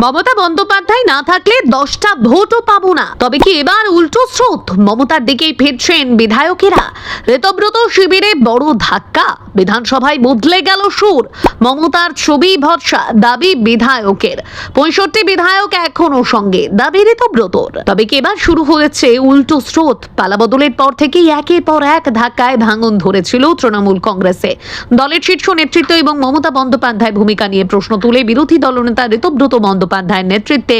মমতা বন্দ্যোপাধ্যায় না থাকলে 10টা ভোটও পাবো না। তবে কি এবার উল্টো স্রোত? মমতার দিকেই ফিরছেন বিধায়কেরা। ঋতব্রত শিবিরে বড় ধাক্কা, বিধানসভায় বদলে গেল সুর। মমতার ছবি ভরসা, দাবি বিধায়কের। 65 বিধায়ক এখনো সঙ্গে, দাবি ঋতব্রতর। তবে কি এবার শুরু হয়েছে উল্টো স্রোত? পালাবদলের পর থেকেই একের পর এক ধাক্কায় ভাঙন ধরেছিল তৃণমূল কংগ্রেসে। দলের শীর্ষ নেতৃত্ব এবং মমতা বন্দ্যোপাধ্যায়ের ভূমিকা নিয়ে প্রশ্ন তুলে বিরোধী দলনেতা ঋতব্রত বন্দ্যোপাধ্যায়ের নেতৃত্বে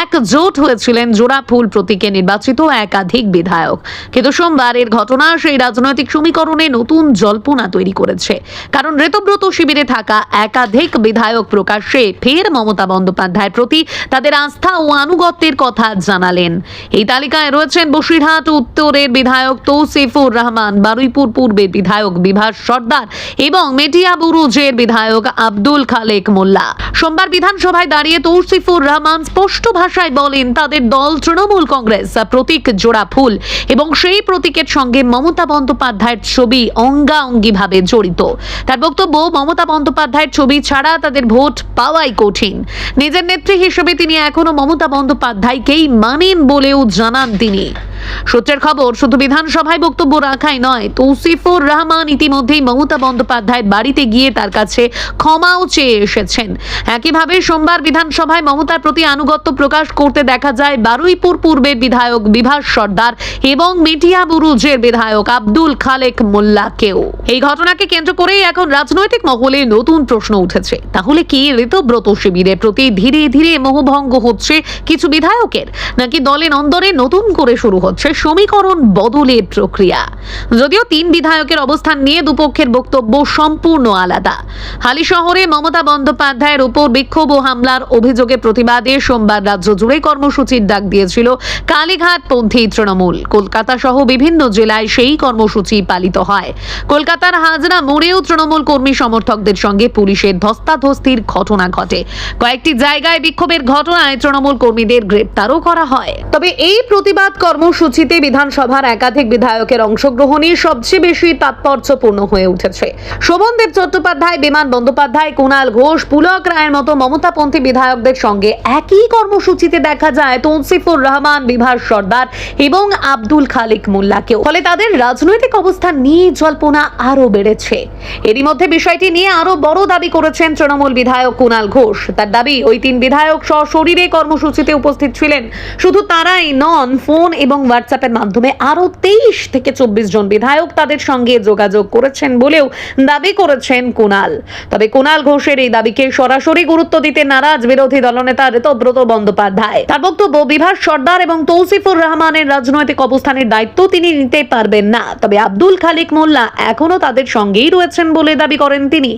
একজোট হয়েছিলেন জোড়াফুল প্রতীকে নির্বাচিত একাধিক বিধায়ক। কিন্তু সোমবারের ঘটনা সেই রাজনৈতিক সমীকরণে নতুন জল্পনা তৈরি করেছে। কারণ ঋতব্রত শিবিরে থাকা একাধিক বিধায়ক প্রকাশ্যে ফের মমতা বন্দ্যোপাধ্যায়ের প্রতি তাদের আস্থা ও আনুগত্যের কথা জানালেন। এই তালিকায় রয়েছেন বসিরহাট উত্তরের বিধায়ক তৌসিফুর রহমান, বারুইপুর পূর্বের বিধায়ক বিভাস সর্দার এবং মেটিয়া বুরুজের বিধায়ক আব্দুল খালেক মোল্লা। সোমবার বিধানসভায় দাঁড়িয়ে তৌসিফুর রহমান স্পষ্ট ভাষায় বলেন তাদের দল তৃণমূল কংগ্রেস, প্রতীক জোড়া ফুল এবং সেই প্রতীকের সঙ্গে মমতা বন্দ্যোপাধ্যায়ের ছবি অঙ্গাঅঙ্গিভাবে জড়িত। তার বক্তব্য, মমতা বন্দ্যোপাধ্যায়ের ছবি ছাড়া তাদের ভোট পাওয়াই কঠিন। নিজের নেত্রী হিসেবে তিনি এখনো মমতা বন্দ্যোপাধ্যায়কেই মানেন বলেও জানান তিনি। সূত্রের খবর, শুধু বিধানসভায় বক্তব্য রাখাই নয়, তৌসিফুর রহমান ইতিমধ্যেই মমতা বন্দ্যোপাধ্যায়ের বাড়িতে গিয়ে তার কাছে ক্ষমাও চেয়ে এসেছেন। একইভাবে সোমবার বিধানসভায় মমতার প্রতি আনুগত্য প্রকাশ করতে দেখা যায় বারুইপুর পূর্বের বিধায়ক বিভাস সর্দার এবং মেটিয়া বুরুজের বিধায়ক আব্দুল খালেক মোল্লাকেও। এই ঘটনাকে কেন্দ্র করেই এখন রাজনৈতিক মহলে নতুন প্রশ্ন উঠেছে। তাহলে কি ঋতব্রত শিবিরের প্রতি ধীরে ধীরে মোহভঙ্গ হচ্ছে কিছু বিধায়কের, নাকি দলে নন্দনে নতুন করে শুরু হচ্ছে সমীকরণ বদলের প্রক্রিয়া? যদিও 3 বিধায়কের অবস্থান নিয়ে দুপক্ষের বক্তব্য সম্পূর্ণ আলাদা। হালি শহরে মমতা বন্দ্যোপাধ্যায়ের উপর বিক্ষোভ ও হামলার অভিযোগে প্রতিবাদে সোমবার রাজ্য জুড়ে কর্মসূচির ডাক দিয়েছিল কালীঘাটপন্থী তৃণমূল। কলকাতা সহ বিভিন্ন জেলায় সেই কর্মসূচি পালিত হয়। কলকাতার হাজরা মোড়েও তৃণমূল কর্মী সমর্থকদের সঙ্গে পুলিশের ধস্তাধস্তির ঘটনা ঘটে। কয়েকটি জায়গায় বিক্ষোভের ঘটনায় তৃণমূল কর্মীদের গ্রেপ্তারও করা হয়। তবে এই প্রতিবাদ কর্মসূচিতে বিধানসভার একাধিক বিধায়কের অংশগ্রহণই সবচেয়ে বেশি তাৎপর্যপূর্ণ হয়ে উঠেছে। শোভনদেব চট্টোপাধ্যায়, বিমান বন্দ্যোপাধ্যায়, কুণাল ঘোষ, পুলক রায়ের মতো মমতাপন্থী বিধায়কদের সঙ্গে একই কর্মসূচিতে দেখা যায় তৌসিফুর রহমান, বিভাস সর্দার এবং আব্দুল খালেক মোল্লাকেও। ফলে তাদের রাজনৈতিক অবস্থান নিয়ে জল্পনা আরো বেড়েছে। এরই মধ্যে বিষয়টি নিয়ে আরো বড় দাবি করেছেন তৃণমূল বিধায়ক কুণাল ঘোষ। তার দাবি, ওই 3 বিধায়ক সশরীরে কর্মসূচিতে উপস্থিত ছিলেন। শুধু তারাই নন, ফোন এবং হোয়াটসঅ্যাপের মাধ্যমে আরো 23 থেকে 24 জন বিধায়ক তাদের সঙ্গে যোগাযোগ করেছেন বলেও দাবি করেছেন কুণাল। তবে কুণাল ঘোষের এই দাবিকে সরাসরি গুরুত্ব দিতে নারাজ বিরোধী দলনেতা ঋতব্রত বন্দ্যোপাধ্যায়। তার বক্তব্য, বিভাস সর্দার এবং তৌসিফুর রহমানের রাজনৈতিক অবস্থানের দায়িত্ব তিনি নিতে পারবেন না। তবে আব্দুল খালেক মোল্লা এখনো তাদের সঙ্গেই রয়েছেন বলে দাবি করেন তিনি।